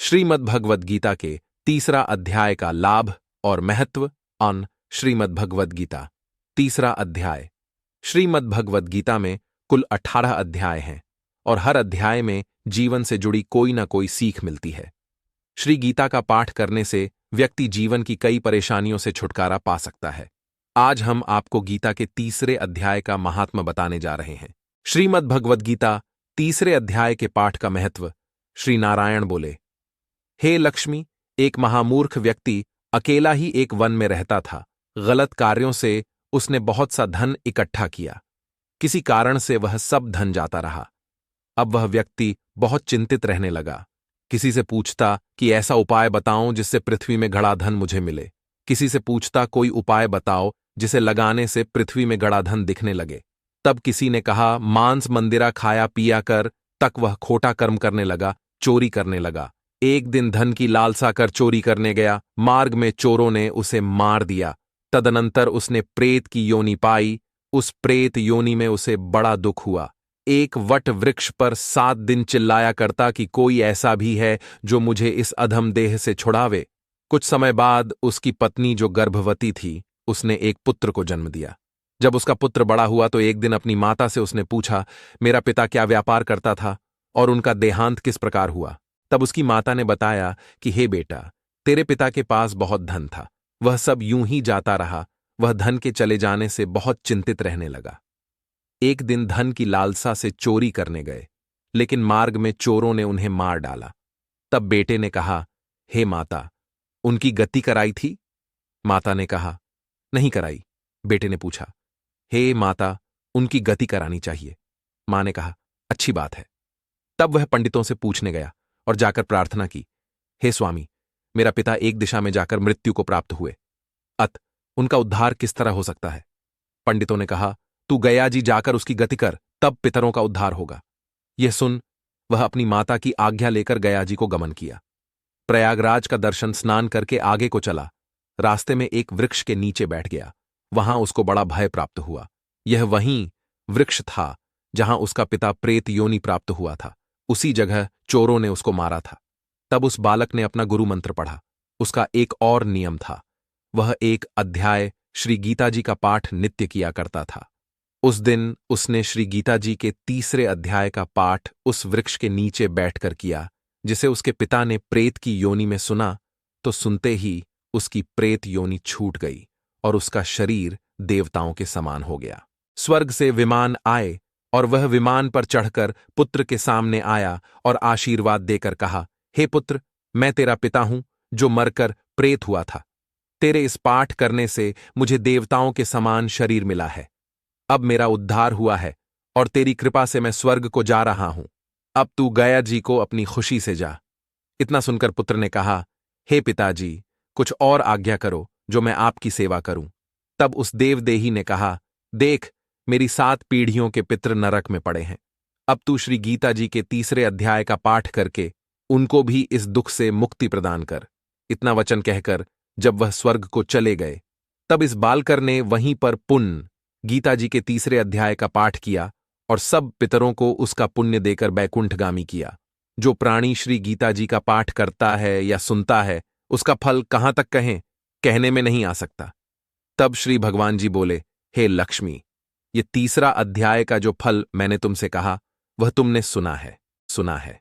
श्रीमद्भगवद गीता के तीसरा अध्याय का लाभ और महत्व ऑन श्रीमद्भगवद गीता। तीसरा अध्याय। श्रीमद्भगवद गीता में कुल 18 अध्याय हैं और हर अध्याय में जीवन से जुड़ी कोई ना कोई सीख मिलती है। श्री गीता का पाठ करने से व्यक्ति जीवन की कई परेशानियों से छुटकारा पा सकता है। आज हम आपको गीता के तीसरे अध्याय का महात्म्य बताने जा रहे हैं। श्रीमद्भगवद गीता तीसरे अध्याय के पाठ का महत्व। श्री नारायण बोले, हे लक्ष्मी, एक महामूर्ख व्यक्ति अकेला ही एक वन में रहता था। गलत कार्यों से उसने बहुत सा धन इकट्ठा किया। किसी कारण से वह सब धन जाता रहा। अब वह व्यक्ति बहुत चिंतित रहने लगा। किसी से पूछता कि ऐसा उपाय बताओ जिससे पृथ्वी में गड़ा धन मुझे मिले। किसी से पूछता कोई उपाय बताओ जिसे लगाने से पृथ्वी में गड़ा धन दिखने लगे। तब किसी ने कहा मांस मंदिरा खाया पिया कर। तक वह खोटा कर्म करने लगा, चोरी करने लगा। एक दिन धन की लालसा कर चोरी करने गया। मार्ग में चोरों ने उसे मार दिया। तदनंतर उसने प्रेत की योनि पाई। उस प्रेत योनि में उसे बड़ा दुख हुआ। एक वट वृक्ष पर 7 दिन चिल्लाया करता कि कोई ऐसा भी है जो मुझे इस अधम देह से छुड़ावे। कुछ समय बाद उसकी पत्नी जो गर्भवती थी, उसने एक पुत्र को जन्म दिया। जब उसका पुत्र बड़ा हुआ तो एक दिन अपनी माता से उसने पूछा, मेरा पिता क्या व्यापार करता था और उनका देहांत किस प्रकार हुआ। तब उसकी माता ने बताया कि हे बेटा, तेरे पिता के पास बहुत धन था, वह सब यूं ही जाता रहा। वह धन के चले जाने से बहुत चिंतित रहने लगा। एक दिन धन की लालसा से चोरी करने गए, लेकिन मार्ग में चोरों ने उन्हें मार डाला। तब बेटे ने कहा, हे माता, उनकी गति कराई थी? माता ने कहा, नहीं कराई। बेटे ने पूछा, हे माता, उनकी गति करानी चाहिए। मां ने कहा, अच्छी बात है। तब वह पंडितों से पूछने गया और जाकर प्रार्थना की, हे स्वामी, मेरा पिता एक दिशा में जाकर मृत्यु को प्राप्त हुए, अत उनका उद्धार किस तरह हो सकता है? पंडितों ने कहा, तू गया जी जाकर उसकी गति कर, तब पितरों का उद्धार होगा। यह सुन वह अपनी माता की आज्ञा लेकर गया जी को गमन किया। प्रयागराज का दर्शन स्नान करके आगे को चला। रास्ते में एक वृक्ष के नीचे बैठ गया। वहां उसको बड़ा भय प्राप्त हुआ। यह वहीं वृक्ष था जहां उसका पिता प्रेत योनि प्राप्त हुआ था। उसी जगह चोरों ने उसको मारा था। तब उस बालक ने अपना गुरु मंत्र पढ़ा। उसका एक और नियम था, वह एक अध्याय श्री गीता जी का पाठ नित्य किया करता था। उस दिन उसने श्री गीता जी के तीसरे अध्याय का पाठ उस वृक्ष के नीचे बैठकर किया, जिसे उसके पिता ने प्रेत की योनि में सुना। तो सुनते ही उसकी प्रेत योनि छूट गई और उसका शरीर देवताओं के समान हो गया। स्वर्ग से विमान आए और वह विमान पर चढ़कर पुत्र के सामने आया और आशीर्वाद देकर कहा, हे पुत्र, मैं तेरा पिता हूं जो मरकर प्रेत हुआ था। तेरे इस पाठ करने से मुझे देवताओं के समान शरीर मिला है। अब मेरा उद्धार हुआ है और तेरी कृपा से मैं स्वर्ग को जा रहा हूं। अब तू गया जी को अपनी खुशी से जा। इतना सुनकर पुत्र ने कहा, हे पिताजी, कुछ और आज्ञा करो जो मैं आपकी सेवा करूं। तब उस देवदेही ने कहा, देख, मेरी 7 पीढ़ियों के पितृ नरक में पड़े हैं। अब तू श्री गीता जी के तीसरे अध्याय का पाठ करके उनको भी इस दुख से मुक्ति प्रदान कर। इतना वचन कहकर जब वह स्वर्ग को चले गए, तब इस बालकर ने वहीं पर पुण्य गीता जी के तीसरे अध्याय का पाठ किया और सब पितरों को उसका पुण्य देकर बैकुंठगामी किया। जो प्राणी श्री गीता जी का पाठ करता है या सुनता है, उसका फल कहां तक कहें, कहने में नहीं आ सकता। तब श्री भगवान जी बोले, हे लक्ष्मी, ये तीसरा अध्याय का जो फल मैंने तुमसे कहा, वह तुमने सुना है।